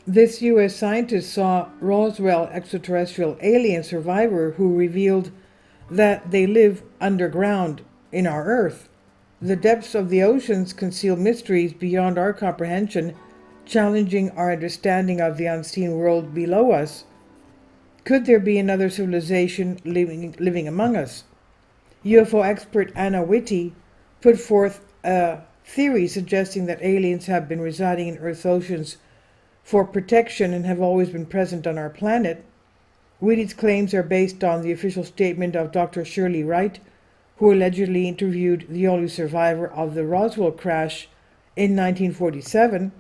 This U.S. scientist saw Roswell extraterrestrial alien survivor who revealed that they live underground in our Earth. The depths of the oceans conceal mysteries beyond our comprehension, challenging our understanding of the unseen world below us. Could there be another civilization living among us? UFO expert Anna Whitty put forth a theory suggesting that aliens have been residing in Earth's oceans for protection and have always been present on our planet. Whitty's claims are based on the official statement of Dr. Shirley Wright, who allegedly interviewed the only survivor of the Roswell crash in 1947.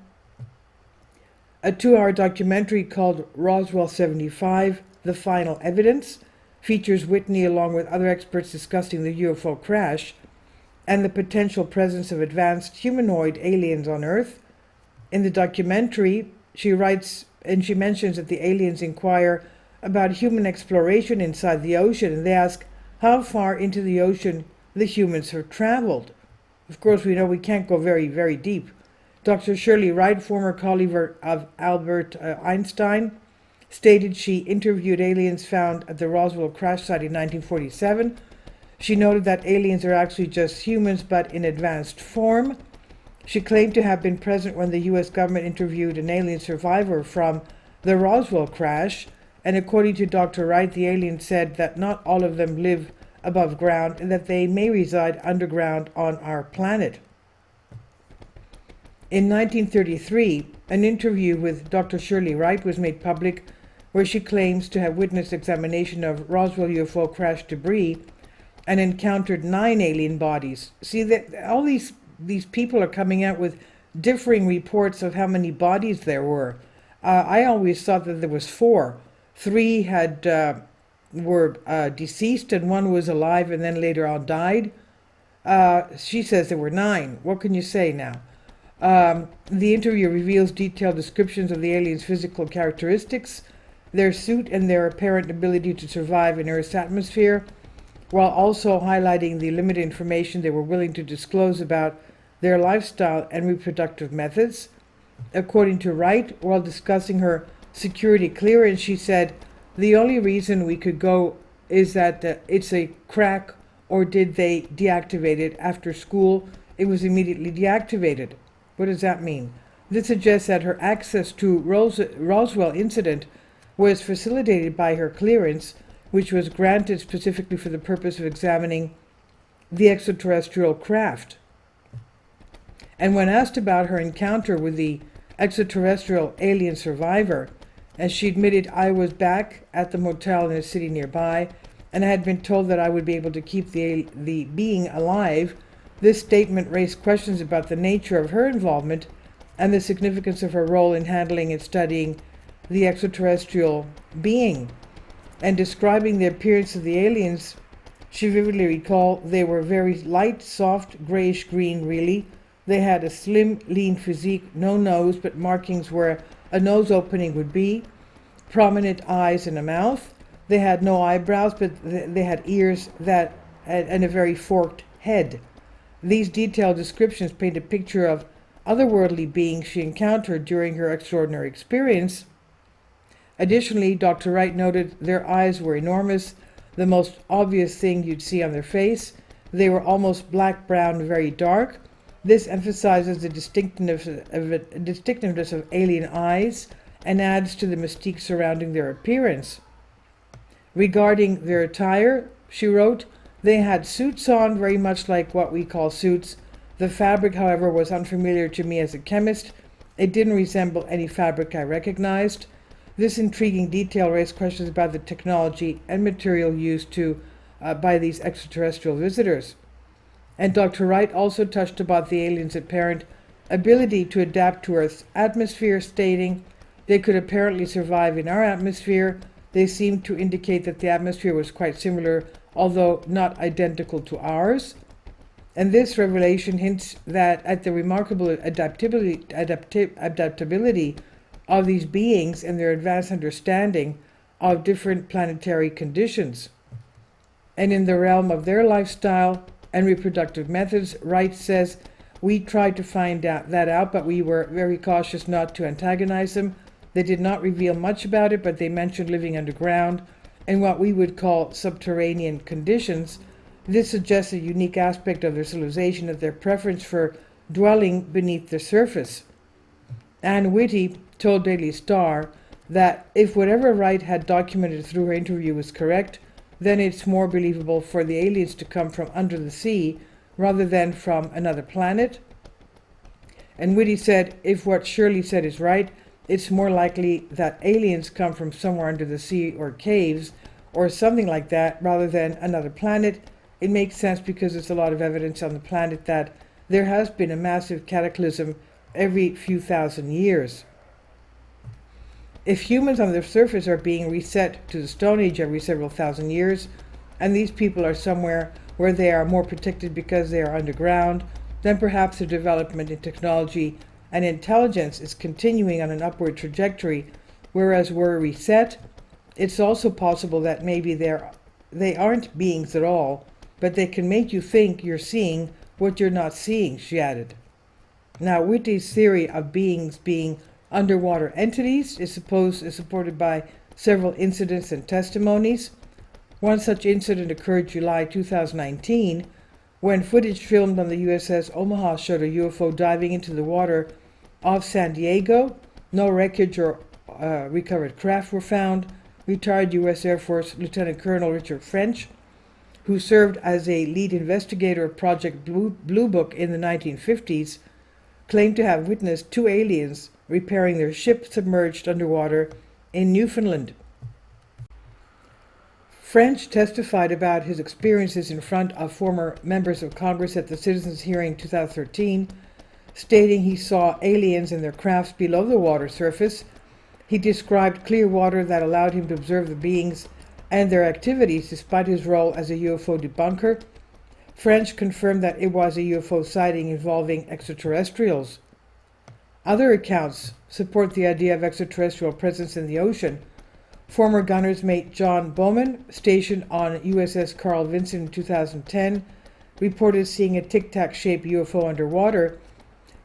A 2-hour documentary called Roswell 75, The Final Evidence, features Whitney along with other experts discussing the UFO crash and the potential presence of advanced humanoid aliens on Earth. In the documentary, she writes and she mentions that the aliens inquire about human exploration inside the ocean, and they ask how far into the ocean the humans have traveled. Of course, we know we can't go very, very deep. Dr. Shirley Wright, former colleague of Albert Einstein, stated she interviewed aliens found at the Roswell crash site in 1947. She noted that aliens are actually just humans, but in advanced form. She claimed to have been present when the U.S. government interviewed an alien survivor from the Roswell crash, and according to Dr. Wright, the alien said that not all of them live above ground and that they may reside underground on our planet. In 1933, an interview with Dr. Shirley Wright was made public where she claims to have witnessed examination of Roswell UFO crash debris and encountered 9 alien bodies. See, that all these people are coming out with differing reports of how many bodies there were. I always thought that there was 4. 3 were deceased and 1 was alive and then later on died. She says there were 9. What can you say now? The interview reveals detailed descriptions of the aliens' physical characteristics, their suit, and their apparent ability to survive in Earth's atmosphere, while also highlighting the limited information they were willing to disclose about their lifestyle and reproductive methods. According to Wright, while discussing her security clearance, she said, "The only reason we could go is that it's a crack, or did they deactivate it after school? It was immediately deactivated." What does that mean? This suggests that her access to Roswell incident was facilitated by her clearance, which was granted specifically for the purpose of examining the extraterrestrial craft. And when asked about her encounter with the extraterrestrial alien survivor, and she admitted, "I was back at the motel in a city nearby, and I had been told that I would be able to keep the being alive," this statement raised questions about the nature of her involvement and the significance of her role in handling and studying the extraterrestrial being. And describing the appearance of the aliens, she vividly recalled they were very light, soft, grayish-green, really. They had a slim, lean physique, no nose, but markings where a nose opening would be, prominent eyes and a mouth. They had no eyebrows, but they had ears and a very forked head. These detailed descriptions paint a picture of otherworldly beings she encountered during her extraordinary experience. Additionally, Dr. Wright noted their eyes were enormous, the most obvious thing you'd see on their face. They were almost black-brown, very dark. This emphasizes the distinctiveness of alien eyes and adds to the mystique surrounding their appearance. Regarding their attire, she wrote, "They had suits on, very much like what we call suits. The fabric, however, was unfamiliar to me as a chemist. It didn't resemble any fabric I recognized." This intriguing detail raised questions about the technology and material used by these extraterrestrial visitors. And Dr. Wright also touched about the aliens' apparent ability to adapt to Earth's atmosphere, stating, "They could apparently survive in our atmosphere. They seemed to indicate that the atmosphere was quite similar, although not identical to ours." And this revelation hints at the remarkable adaptability of these beings and their advanced understanding of different planetary conditions. And in the realm of their lifestyle and reproductive methods, Wright says, "We tried to find that out, but we were very cautious not to antagonize them. They did not reveal much about it, but they mentioned living underground in what we would call subterranean conditions. This suggests a unique aspect of their civilization, of their preference for dwelling beneath the surface. Anne Whitty told Daily Star that if whatever Wright had documented through her interview was correct, then it's more believable for the aliens to come from under the sea rather than from another planet. And Whitty said, if what Shirley said is right, it's more likely that aliens come from somewhere under the sea or caves or something like that rather than another planet. It makes sense because there's a lot of evidence on the planet that there has been a massive cataclysm every few thousand years. If humans on the surface are being reset to the Stone Age every several thousand years, and these people are somewhere where they are more protected because they are underground, then perhaps the development in technology and intelligence is continuing on an upward trajectory, whereas we're reset. It's also possible that maybe they aren't beings at all, but they can make you think you're seeing what you're not seeing, she added. Now, Whitty's theory of beings being underwater entities is supported by several incidents and testimonies. One such incident occurred July 2019, when footage filmed on the USS Omaha showed a UFO diving into the water off San Diego. No wreckage or recovered craft were found. Retired U.S. Air Force Lieutenant Colonel Richard French, who served as a lead investigator of Project Blue Book in the 1950s, claimed to have witnessed two aliens repairing their ship submerged underwater in Newfoundland. French testified about his experiences in front of former members of Congress at the Citizens' Hearing in 2013, stating he saw aliens in their crafts below the water surface. He described clear water that allowed him to observe the beings and their activities despite his role as a UFO debunker. French confirmed that it was a UFO sighting involving extraterrestrials. Other accounts support the idea of extraterrestrial presence in the ocean. Former gunner's mate John Bowman, stationed on USS Carl Vinson in 2010, reported seeing a tic-tac-shaped UFO underwater.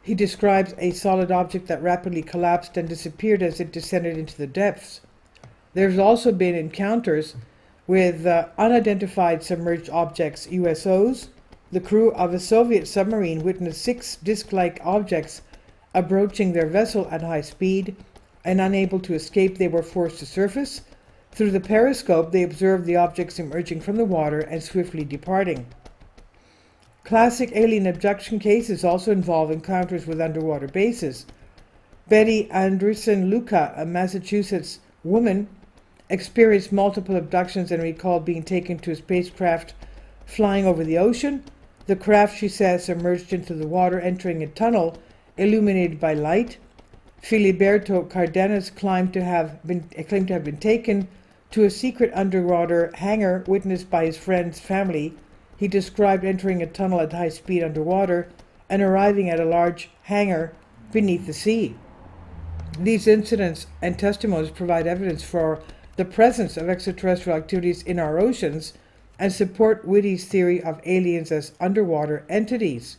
He describes a solid object that rapidly collapsed and disappeared as it descended into the depths. There's also been encounters with unidentified submerged objects, USOs. The crew of a Soviet submarine witnessed 6 disc-like objects approaching their vessel at high speed, and unable to escape, they were forced to surface. Through the periscope, they observed the objects emerging from the water and swiftly departing. Classic alien abduction cases also involve encounters with underwater bases. Betty Anderson Luca, a Massachusetts woman, experienced multiple abductions and recalled being taken to a spacecraft flying over the ocean. The craft, she says, emerged into the water, entering a tunnel illuminated by light. Filiberto Cardenas claimed to have been taken to a secret underwater hangar witnessed by his friend's family. He described entering a tunnel at high speed underwater and arriving at a large hangar beneath the sea. These incidents and testimonies provide evidence for the presence of extraterrestrial activities in our oceans and support Whitty's theory of aliens as underwater entities.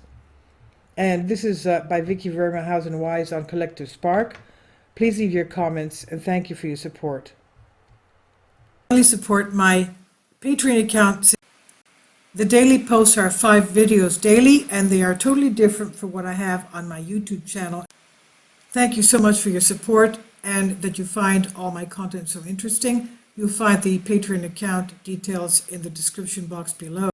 And this is by Vicky Vermehausen Wise on Collective Spark. Please leave your comments and thank you for your support. Please support my Patreon account. The daily posts are 5 videos daily, and they are totally different from what I have on my YouTube channel. Thank you so much for your support and that you find all my content so interesting. You'll find the Patreon account details in the description box below.